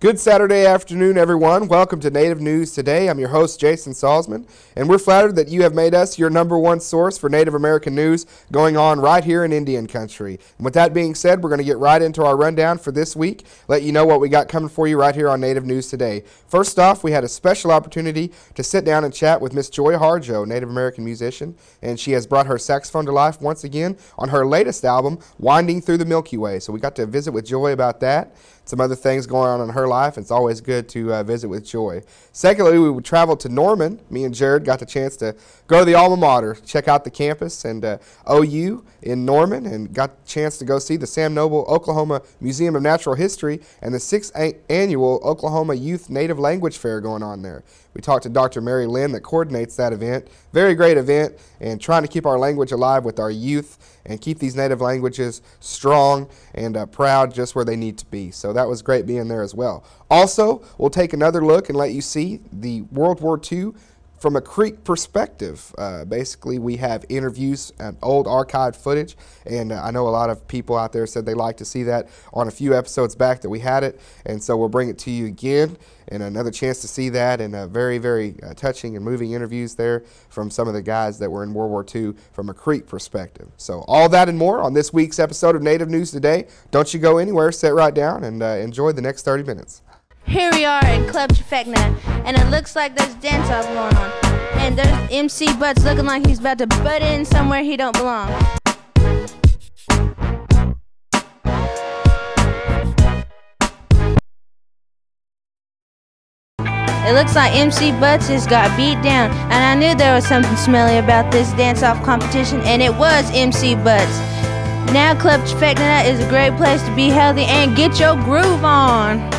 Good Saturday afternoon, everyone. Welcome to Native News Today. I'm your host, Jason Salzman, and we're flattered that you have made us your #1 source for Native American news going on right here in Indian Country. And with that being said, we're going to get right into our rundown for this week, let you know what we got coming for you right here on Native News Today. First off, we had a special opportunity to sit down and chat with Miss Joy Harjo, Native American musician, and she has brought her saxophone to life once again on her latest album, Winding Through the Milky Way. So we got to visit with Joy about that. Some other things going on in her life. It's always good to visit with Joy. Secondly, we traveled to Norman. Me and Jared got the chance to go to the alma mater, check out the campus and OU in Norman, and got the chance to go see the Sam Noble Oklahoma Museum of Natural History and the 6th annual Oklahoma Youth Native Language Fair going on there. We talked to Dr. Mary Lynn that coordinates that event. Very great event, and trying to keep our language alive with our youth and keep these native languages strong and proud just where they need to be. So that was great being there as well. Also, we'll take another look and let you see the World War II from a Creek perspective. Basically, we have interviews and old archived footage, and I know a lot of people out there said they like to see that on a few episodes back that we had it, and so we'll bring it to you again, and another chance to see that, and very, very touching and moving interviews there from some of the guys that were in World War II from a Creek perspective. So all that and more on this week's episode of Native News Today. Don't you go anywhere, sit right down and enjoy the next 30 minutes. Here we are in Club Trifecta, and it looks like there's dance-off going on. And there's MC Butts looking like he's about to butt in somewhere he don't belong. It looks like MC Butts has got beat down, and I knew there was something smelly about this dance-off competition, and it was MC Butts. Now Club Trifecta is a great place to be healthy and get your groove on.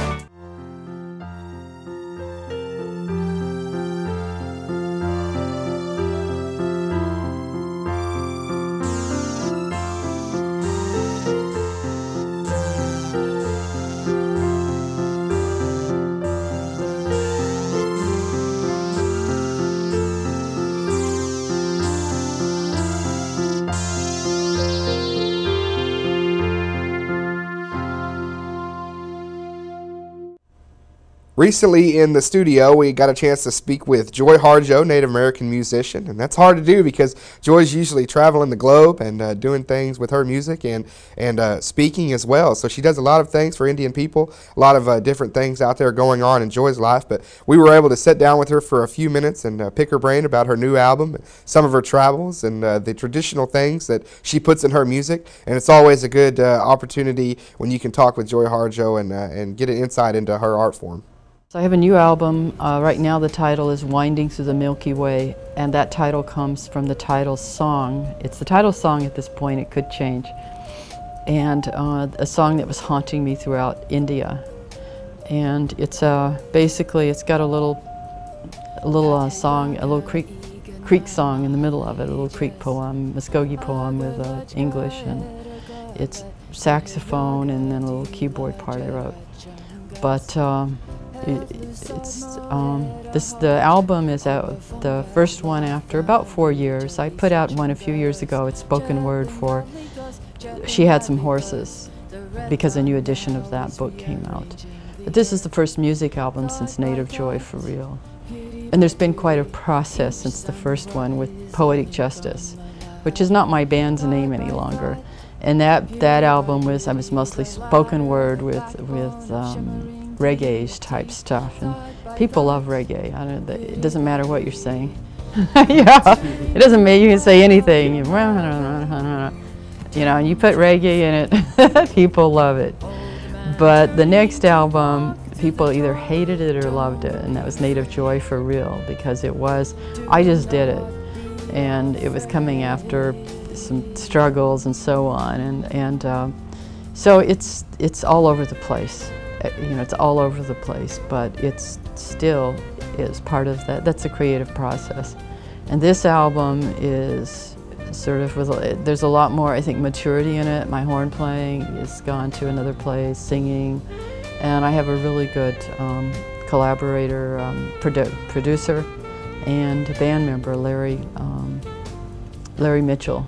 Recently in the studio, we got a chance to speak with Joy Harjo, Native American musician, and that's hard to do because Joy's usually traveling the globe and doing things with her music and speaking as well. So she does a lot of things for Indian people, a lot of different things out there going on in Joy's life. But we were able to sit down with her for a few minutes and pick her brain about her new album, some of her travels, and the traditional things that she puts in her music. And it's always a good opportunity when you can talk with Joy Harjo and get an insight into her art form. So I have a new album. Right now the title is Winding Through the Milky Way, and that title comes from the title song. It's the title song at this point, it could change. And a song that was haunting me throughout India. And it's basically, it's got a little song, a little creek song in the middle of it, a little creek poem, Muskogee poem with English, and it's saxophone and then a little keyboard part I wrote. But the album is out, the first one after about 4 years. I put out one a few years ago. It's spoken word for She Had Some Horses, because a new edition of that book came out. But this is the first music album since Native Joy for real. And there's been quite a process since the first one with Poetic Justice, which is not my band's name any longer. And that album was, I was mostly spoken word with reggae type stuff, and people love reggae. It doesn't matter what you're saying. Yeah, it doesn't matter. You can say anything. You know, and you put reggae in it, people love it. But the next album, people either hated it or loved it, and that was Native Joy for real, because it was, I just did it, and it was coming after some struggles and so on, and so it's all over the place. You know, it's all over the place, but it's still is part of that. That's a creative process. And this album is sort of, there's a lot more, I think, maturity in it. My horn playing has gone to another place, singing, and I have a really good collaborator, producer, and band member, Larry Mitchell.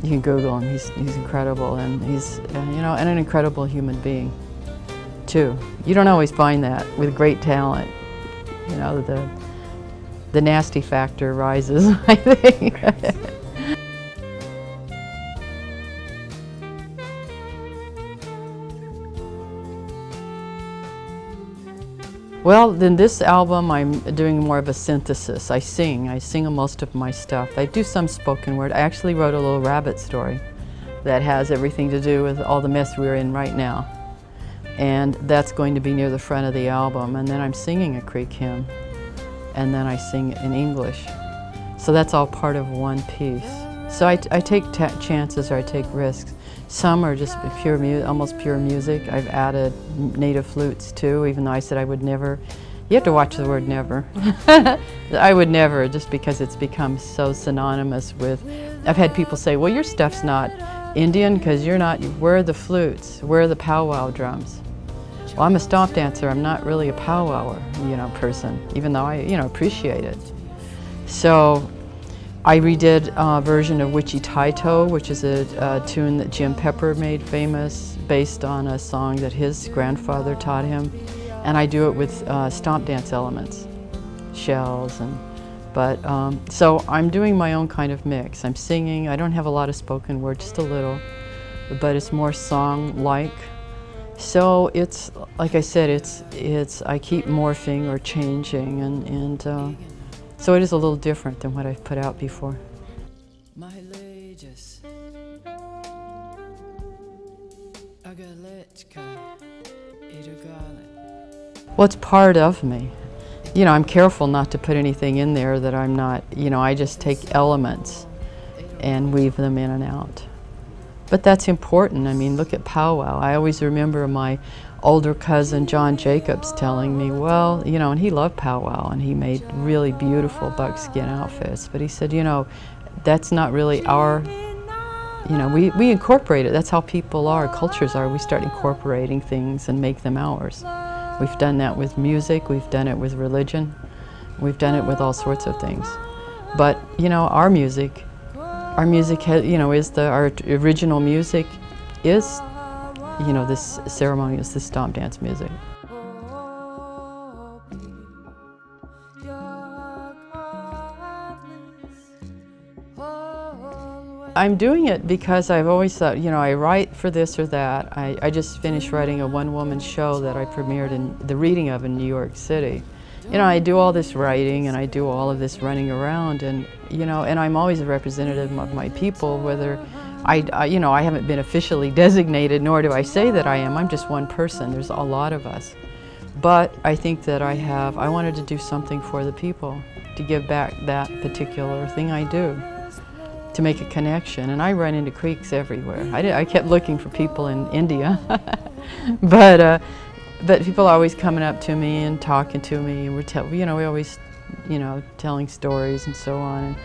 You can Google him. He's incredible, and he's you know, and an incredible human being. too. You don't always find that with great talent. You know, the nasty factor rises, I think. Well, in this album, I'm doing more of a synthesis. I sing most of my stuff. I do some spoken word. I actually wrote a little rabbit story that has everything to do with all the mess we're in right now. And that's going to be near the front of the album. And then I'm singing a Creek hymn. And then I sing in English. So that's all part of one piece. So I take chances, or I take risks. Some are just almost pure music. I've added native flutes too, even though I said I would never. You have to watch the word never. I would never, just because it's become so synonymous with. I've had people say, well, your stuff's not Indian because you're not, where are the flutes? Where are the powwow drums? Well, I'm a stomp dancer. I'm not really a powwower, person, even though I, appreciate it. So I redid a version of Witchy Taito, which is a tune that Jim Pepper made famous based on a song that his grandfather taught him. And I do it with stomp dance elements, shells, so I'm doing my own kind of mix. I'm singing. I don't have a lot of spoken word, just a little, but it's more song-like. So it's, like I said, I keep morphing or changing, and so it is a little different than what I've put out before. Well, it's part of me. I'm careful not to put anything in there that I'm not, I just take elements and weave them in and out. But that's important. I mean, look at powwow. I always remember my older cousin John Jacobs telling me, well, and he loved powwow and he made really beautiful buckskin outfits, but he said, that's not really our, we incorporate it. That's how people are, cultures are. We start incorporating things and make them ours. We've done that with music, we've done it with religion, we've done it with all sorts of things. But, our music has, our original music is, this ceremonious, this stomp dance music. I'm doing it because I've always thought, I write for this or that. I just finished writing a one-woman show that I premiered in the reading of in New York City. I do all this writing and I do all of this running around, and and I'm always a representative of my people, whether I haven't been officially designated, nor do I say that I am. I'm just one person. There's a lot of us. But I think that I wanted to do something for the people, to give back that particular thing I do, to make a connection. And I run into Creeks everywhere. I kept looking for people in India, but people are always coming up to me and talking to me, and we always, telling stories and so on.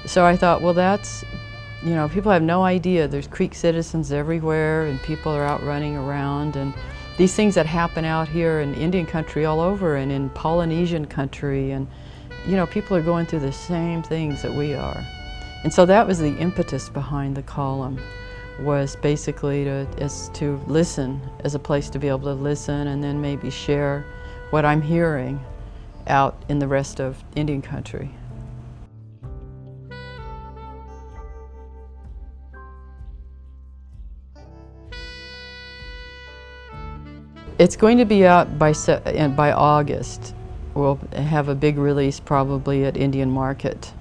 And so I thought, well, that's, people have no idea. There's Creek citizens everywhere, and people are out running around, and these things that happen out here in Indian country all over, and in Polynesian country, and people are going through the same things that we are. And so that was the impetus behind the column, was basically to listen, as a place to be able to listen and then maybe share what I'm hearing out in the rest of Indian country. It's going to be out by August. We'll have a big release probably at Indian Market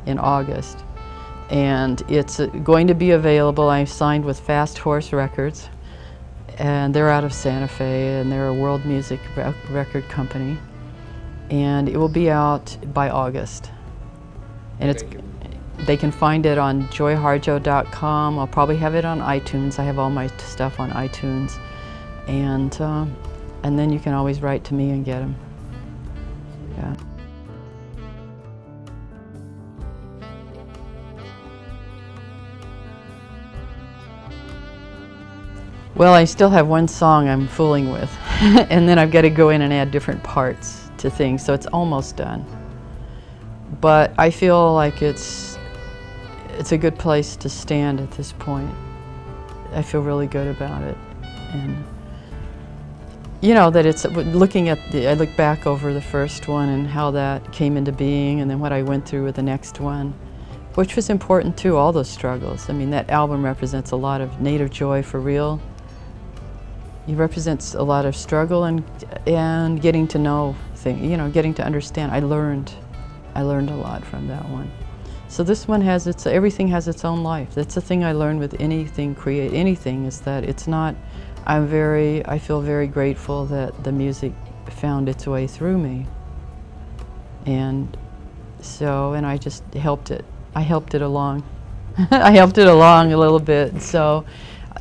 in August. And it's going to be available. I'm signed with Fast Horse Records, and they're out of Santa Fe, and they're a world music record company. And it will be out by August. And they can find it on joyharjo.com. I'll probably have it on iTunes. I have all my stuff on iTunes. And then you can always write to me and get them. Yeah. Well, I still have one song I'm fooling with, and then I've got to go in and add different parts to things, so it's almost done. But I feel like it's a good place to stand at this point. I feel really good about it, and you know, that it's looking at I look back over the first one and how that came into being, and then what I went through with the next one, which was important too, all those struggles. I mean, that album represents a lot of Native joy for real. It represents a lot of struggle and getting to know things, you know, getting to understand. I learned a lot from that one. So this one has everything has its own life. That's the thing I learned with anything, anything, is that it's not, I feel very grateful that the music found its way through me. And so, and I just helped it. I helped it along. I helped it along a little bit. So,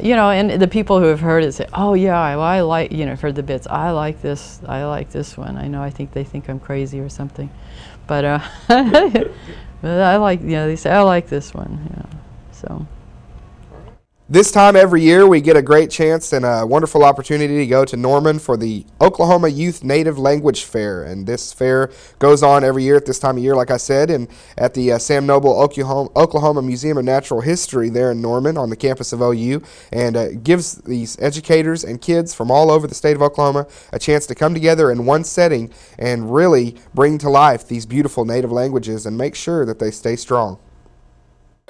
you know, and the people who have heard it say, oh yeah, well, I like, you know, I've heard the bits, I like this one. I know, I think they think I'm crazy or something. But, but I like, you know, they say, I like this one, you know, so. This time every year, we get a great chance and a wonderful opportunity to go to Norman for the Oklahoma Youth Native Language Fair. And this fair goes on every year at this time of year, like I said, and at the Sam Noble Oklahoma Museum of Natural History there in Norman on the campus of OU, and gives these educators and kids from all over the state of Oklahoma a chance to come together in one setting and really bring to life these beautiful native languages and make sure that they stay strong.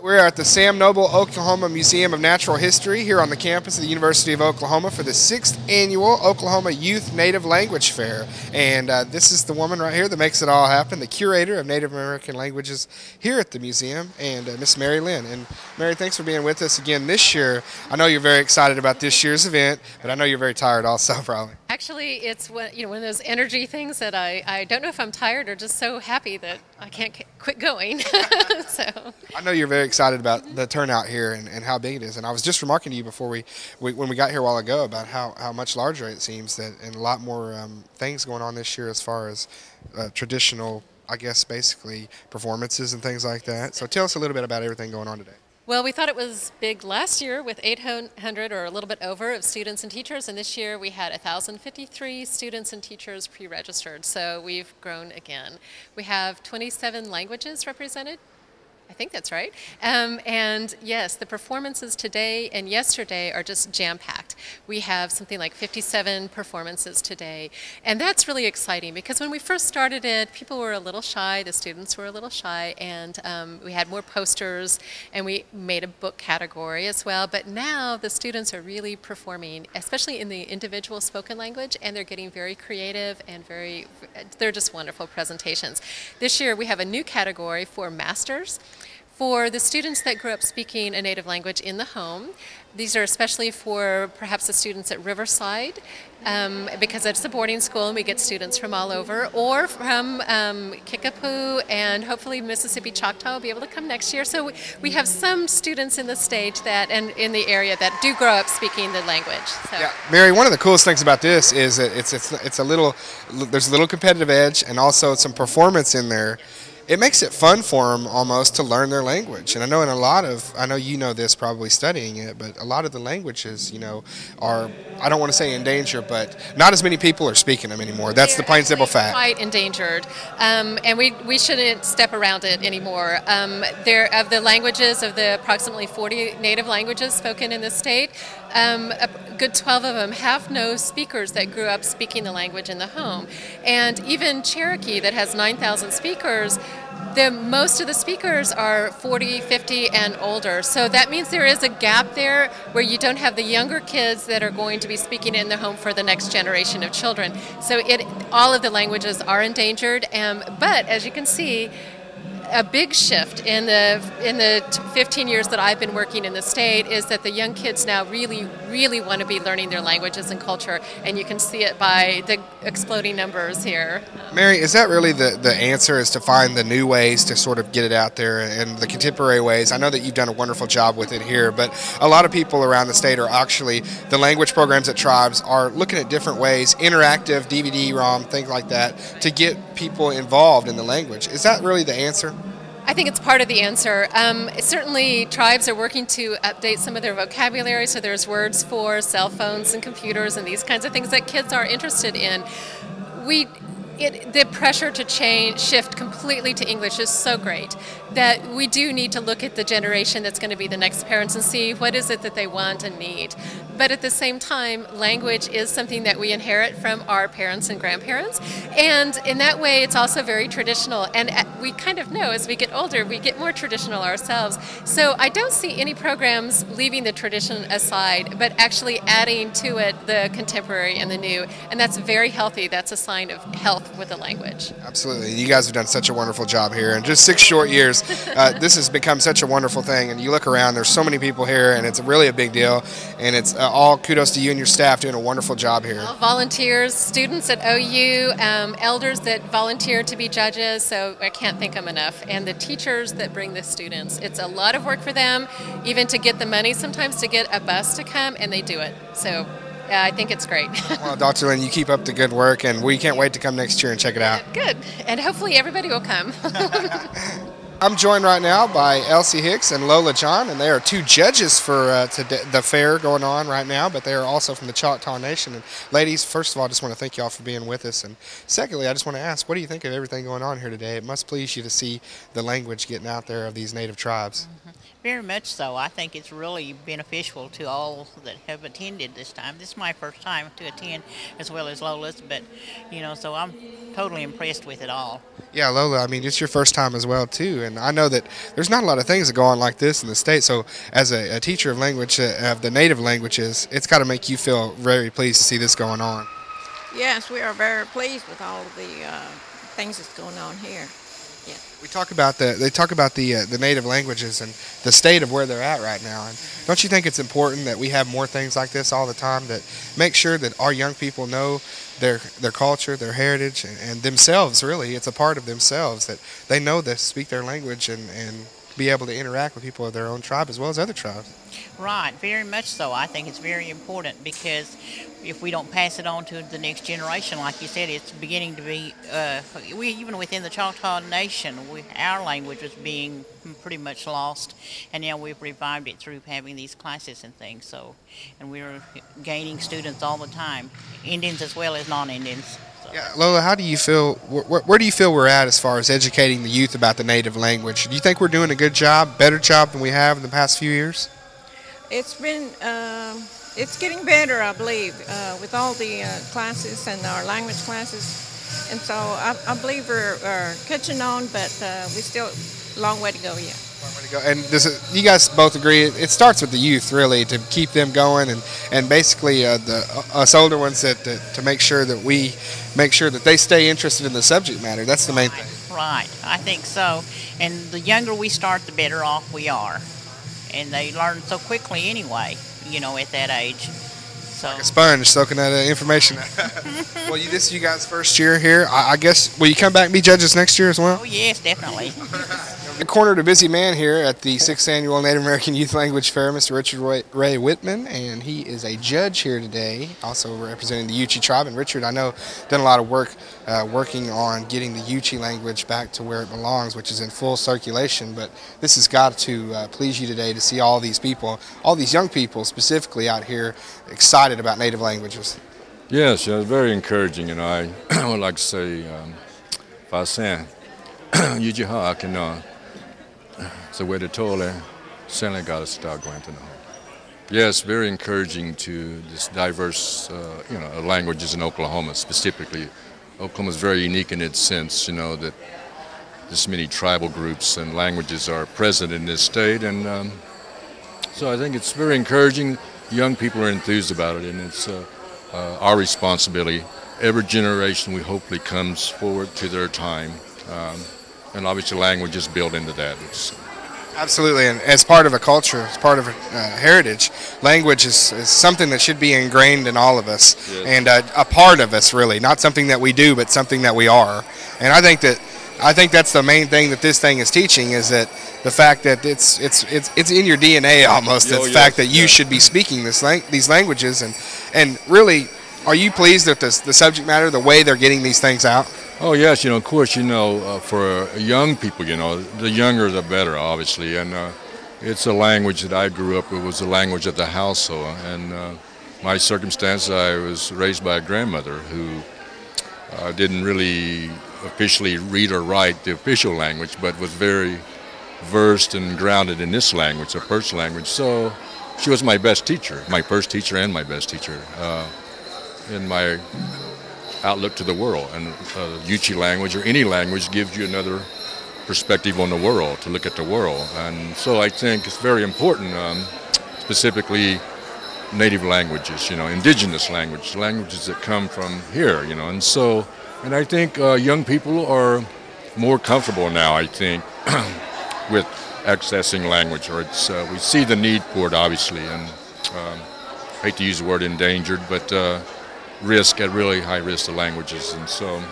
We're at the Sam Noble Oklahoma Museum of Natural History here on the campus of the University of Oklahoma for the 6th Annual Oklahoma Youth Native Language Fair. And this is the woman right here that makes it all happen, the curator of Native American languages here at the museum, and Miss Mary Lynn. And Mary, thanks for being with us again this year. I know you're very excited about this year's event, but I know you're very tired also, probably. Actually, it's one of those energy things that I don't know if I'm tired or just so happy that I can't quit going. So I know you're very excited about the turnout here and how big it is. And I was just remarking to you before when we got here a while ago about how much larger it seems, that and a lot more things going on this year as far as traditional, I guess, basically performances and things like that. So tell us a little bit about everything going on today. Well, we thought it was big last year with 800 or a little bit over of students and teachers, and this year we had 1,053 students and teachers pre-registered, so we've grown again. We have 27 languages represented. I think that's right. And yes, the performances today and yesterday are just jam-packed. We have something like 57 performances today. And that's really exciting because when we first started it, people were a little shy, the students were a little shy, and we had more posters, and we made a book category as well. But now the students are really performing, especially in the individual spoken language, and they're getting very creative and they're just wonderful presentations. This year we have a new category for masters. For the students that grew up speaking a native language in the home, these are especially for perhaps the students at Riverside, because it's a boarding school and we get students from all over, or from Kickapoo, and hopefully Mississippi Choctaw will be able to come next year. So we have some students in the state and in the area that do grow up speaking the language. So. Yeah, Mary, one of the coolest things about this is that there's a little competitive edge and also some performance in there. It makes it fun for them almost to learn their language. And I know I know you know this probably studying it, but a lot of the languages, you know, are, I don't want to say in danger, but not as many people are speaking them anymore. That's the plain simple fact. Quite endangered. And we shouldn't step around it anymore. Of the languages, of the approximately 40 native languages spoken in the state, a good 12 of them have no speakers that grew up speaking the language in the home. And even Cherokee, that has 9,000 speakers, most of the speakers are 40, 50, and older. So that means there is a gap there where you don't have the younger kids that are going to be speaking in their home for the next generation of children. So all of the languages are endangered, but as you can see, a big shift in the 15 years that I've been working in the state is that the young kids now really want to be learning their languages and culture, and you can see it by the exploding numbers here. Mary, is that really the answer, is to find the new ways to sort of get it out there and the contemporary ways? I know that you've done a wonderful job with it here, but a lot of people around the state are actually, the language programs at Tribes are looking at different ways, interactive, DVD-ROM, things like that, to get people involved in the language. Is that really the answer? I think it's part of the answer. Certainly, Tribes are working to update some of their vocabulary, so there's words for cell phones and computers and these kinds of things that kids are interested in. The pressure to shift completely to English is so great that we do need to look at the generation that's going to be the next parents and see what is it that they want and need. but at the same time, language is something that we inherit from our parents and grandparents, and in that way it's also very traditional, and we kind of know as we get older we get more traditional ourselves. So I don't see any programs leaving the tradition aside, but actually adding to it the contemporary and the new, and that's very healthy. That's a sign of health with the language. Absolutely. You guys have done such a wonderful job here. In just 6 short years, this has become such a wonderful thing. And you look around, there's so many people here, and it's really a big deal. And it's all kudos to you and your staff doing a wonderful job here. All volunteers, students at OU, elders that volunteer to be judges, so I can't thank them enough. And the teachers that bring the students. It's a lot of work for them, even to get the money sometimes to get a bus to come, and they do it. So I think it's great. Well, Dr. Lynn, you keep up the good work, and we can't wait to come next year and check it out. Good. And hopefully everybody will come. I'm joined right now by Elsie Hicks and Lola John, and they are 2 judges for today, the fair going on right now, but they are also from the Choctaw Nation. And ladies, first of all, I just want to thank you all for being with us. And secondly, I just want to ask, what do you think of everything going on here today? It must please you to see the language getting out there of these native tribes. Very much so. I think it's really beneficial to all that have attended this time. This is my first time to attend, as well as Lola's, but, you know, so I'm totally impressed with it all. Yeah, Lola, I mean, it's your first time as well, too, and I know that there's not a lot of things that go on like this in the state, so as a teacher of language, of the native languages, it's got to make you feel very pleased to see this going on. Yes, we are very pleased with all of the things that's going on here. Yeah. We talk about they talk about the native languages and the state of where they're at right now. And don't you think it's important that we have more things like this all the time that make sure that our young people know their culture, their heritage, and themselves, really. It's a part of themselves that they know this, speak their language, and be able to interact with people of their own tribe as well as other tribes. Right, very much so. I think it's very important because if we don't pass it on to the next generation, like you said, it's beginning to be, even within the Choctaw Nation, our language was being pretty much lost, and now we've revived it through having these classes and things. So, and we're gaining students all the time, Indians as well as non-Indians. Yeah, Lola, how do you feel? Where do you feel we're at as far as educating the youth about the native language? Do you think we're doing a good job, better job than we have in the past few years? It's been, it's getting better, I believe, with all the classes and our language classes. And so I believe we're catching on, but we still a long way to go yet. And you guys both agree it starts with the youth, really, to keep them going, and basically us older ones to make sure that we make sure that they stay interested in the subject matter. That's the main thing. Right, I think so. And the younger we start, the better off we are. And they learn so quickly anyway, you know, at that age. So. Like a sponge soaking that information. Well, this is you guys' first year here. I guess, will you come back and be judges next year as well? Oh, yes, definitely. We cornered a busy man here at the 6th Annual Native American Youth Language Fair, Mr. Richard Ray Whitman, and he is a judge here today, also representing the Yuchi tribe. And Richard, I know, done a lot of work working on getting the Yuchi language back to where it belongs, which is in full circulation. But this has got to please you today to see all these people, all these young people specifically out here excited about native languages. Yes, it's very encouraging, and I would like to say, Fasen, Yujiha Akino. So where the tole, Senegal start going to know. Yes, very encouraging to this diverse, languages in Oklahoma specifically. Oklahoma is very unique in its sense, that this many tribal groups and languages are present in this state, and so I think it's very encouraging. Young people are enthused about it, and it's our responsibility. Every generation we hopefully comes forward to their time. And obviously language is built into that. Absolutely, and as part of a culture, as part of a heritage, language is something that should be ingrained in all of us, yes. And a part of us, really, not something that we do, but something that we are. And I think that's the main thing that this thing is teaching, is that the fact that it's in your DNA almost. The fact that you should be speaking these languages, and really, are you pleased with the subject matter, the way they're getting these things out? Oh yes, of course, for young people, the younger the better, obviously, and it's a language that I grew up with. It was the language of the household, and my circumstance, I was raised by a grandmother who didn't really officially read or write the official language, but was very versed and grounded in this language, a first language. So she was my best teacher, my first teacher and my best teacher in my outlook to the world. And Yuchi language, or any language, gives you another perspective on the world, to look at the world. And so I think it's very important, specifically native languages, indigenous languages that come from here, and so, and I think young people are more comfortable now, I think, with accessing language, or we see the need for it, obviously, and I hate to use the word endangered, but risk, at really high risk to languages, and so,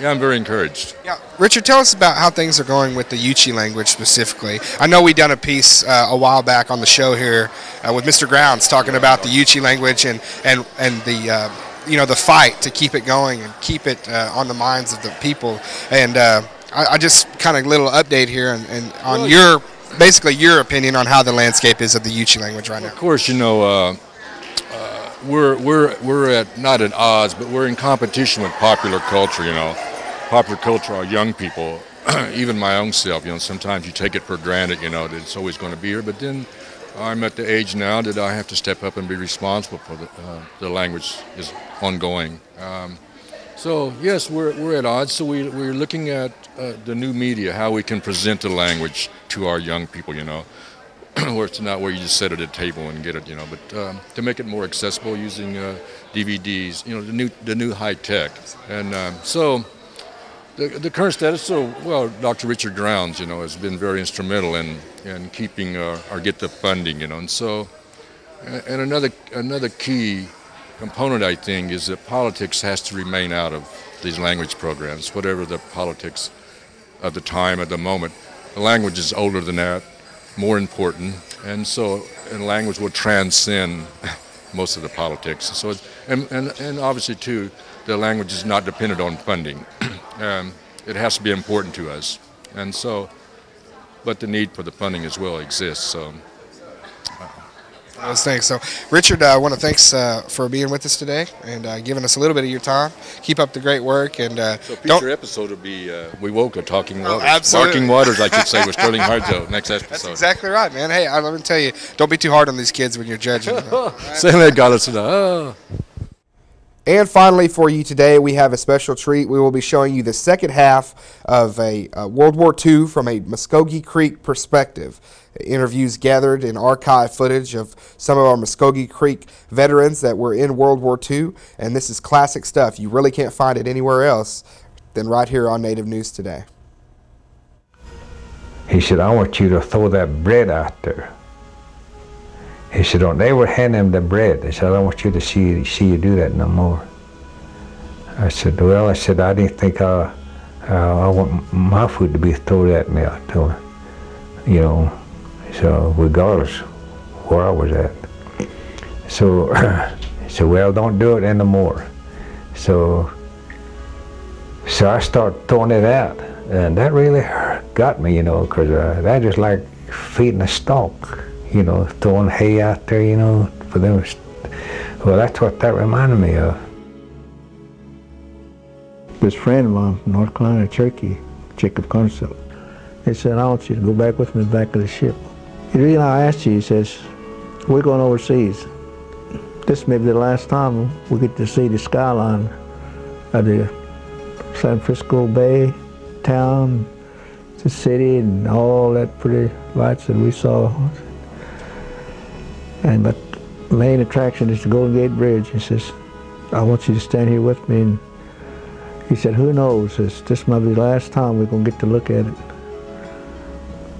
yeah, I'm very encouraged. Yeah, Richard, tell us about how things are going with the Yuchi language specifically. I know we done a piece a while back on the show here with Mr. Grounds talking about the Yuchi language and the the fight to keep it going and keep it on the minds of the people. And I just kind of little update here and on basically your opinion on how the landscape is of the Yuchi language right now. Of course, we're not at odds, but we're in competition with popular culture. Popular culture are young people. Even my own self, sometimes you take it for granted, that it's always going to be here. But then I'm at the age now that I have to step up and be responsible for the language is ongoing. So yes, we're at odds. So we're looking at the new media, how we can present the language to our young people, where it's not where you just sit at a table and get it, but to make it more accessible using DVDs, the new high tech. And so the current status, Dr. Richard Grounds, has been very instrumental in keeping or get the funding, and so, and another key component, I think, is that politics has to remain out of these language programs, whatever the politics of the time, at the moment. The language is older than that, more important, and language will transcend most of the politics. So, and obviously too, the language is not dependent on funding. It has to be important to us, and so, but the need for the funding as well exists. So. Those things. So, Richard, I want to thanks for being with us today and giving us a little bit of your time. Keep up the great work. And so future episode will be We Woke Up Talking Waters. Absolutely. Barking Waters, I should say, with Sterling Harjo. Next episode. That's exactly right, man. Hey, let me tell you, don't be too hard on these kids when you're judging. And finally, for you today, we have a special treat. We will be showing you the second half of a World War II from a Muskogee Creek perspective. Interviews gathered in archive footage of some of our Muskogee Creek veterans that were in World War II, and this is classic stuff. You really can't find it anywhere else than right here on Native News Today. He said, I want you to throw that bread out there. He said, don't ever hand him the bread. He said, I don't want you to see you do that no more. I said, well, I didn't think I want my food to be thrown at me out there, so regardless where I was at. So he said, well, don't do it anymore. So I started throwing it out, and that really got me, because that is like feeding a stock, throwing hay out there, for them. Well, that's what that reminded me of. This friend of mine from North Carolina, Cherokee, Jacob Concept, he said, I want you to go back with me back to the ship. The reason I asked you, he says, we're going overseas. This may be the last time we get to see the skyline of the San Francisco Bay, town, the city, and all that pretty lights that we saw. But the main attraction is the Golden Gate Bridge. He says, I want you to stand here with me. And he said, who knows, this might be the last time we're going to get to look at it.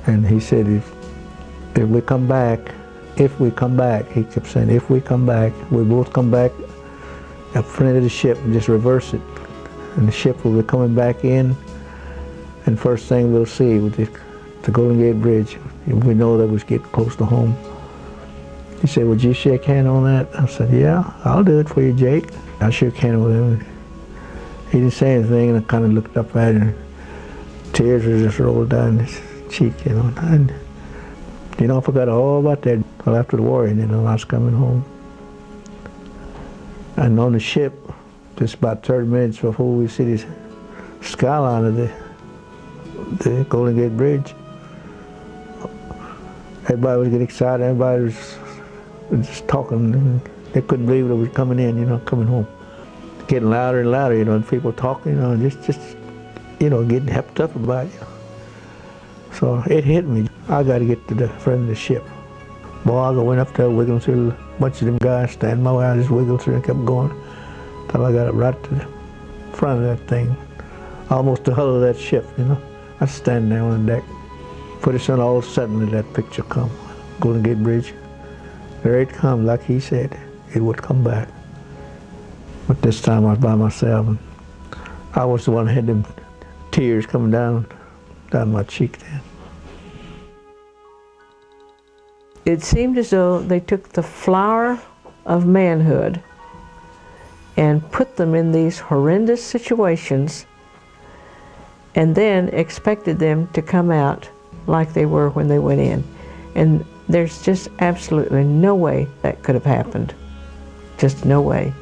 And he said, if we come back, he kept saying, if we come back, we both come back up front of the ship and just reverse it. And the ship will be coming back in, and first thing we'll see with the Golden Gate Bridge, we know that we're getting close to home. He said, would you shake hand on that? I said, yeah, I'll do it for you, Jake. I shook hand with him. He didn't say anything, and I kind of looked up at him. Tears were just rolled down his cheek, And, I forgot all about that until after the war, and I was coming home. And on the ship, just about 30 minutes before we see the skyline of the Golden Gate Bridge, Everybody was getting excited. Everybody was just talking. They couldn't believe it was coming in, coming home. Getting louder and louder, and people talking, just getting hepped up about it. So it hit me. I got to get to the front of the ship. Boy, I went up there wiggling through a bunch of them guys standing my way. I just wiggled through and kept going until I got up right to the front of that thing, almost the hull of that ship, I was standing there on the deck. Pretty soon, all of a sudden, that picture come, Golden Gate Bridge. There it come, like he said, it would come back. But this time I was by myself, and I was the one that had them tears coming down my cheek then. It seemed as though they took the flower of manhood and put them in these horrendous situations and then expected them to come out like they were when they went in. And there's just absolutely no way that could have happened. Just no way.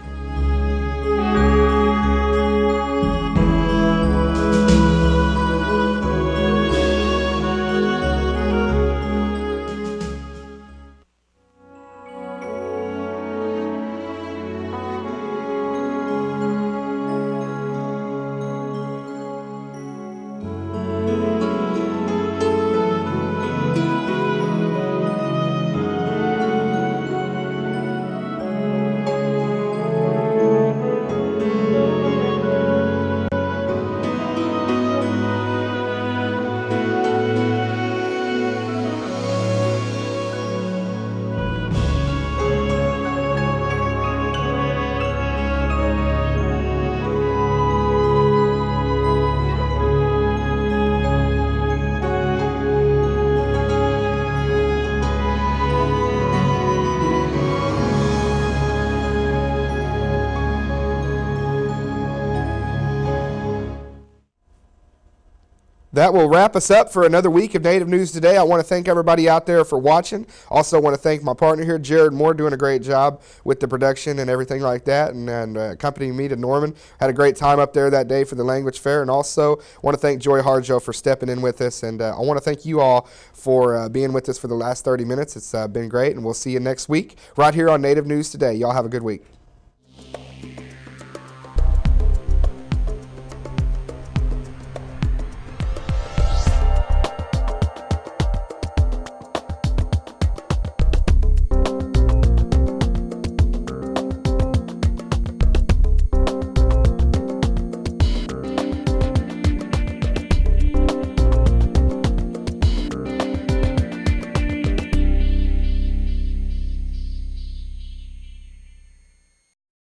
That will wrap us up for another week of Native News Today. I want to thank everybody out there for watching. Also want to thank my partner here, Jared Moore, doing a great job with the production and everything like that, and accompanying me to Norman. Had a great time up there that day for the language fair, and also want to thank Joy Harjo for stepping in with us, and I want to thank you all for being with us for the last 30 minutes. It's been great, and we'll see you next week right here on Native News Today. Y'all have a good week.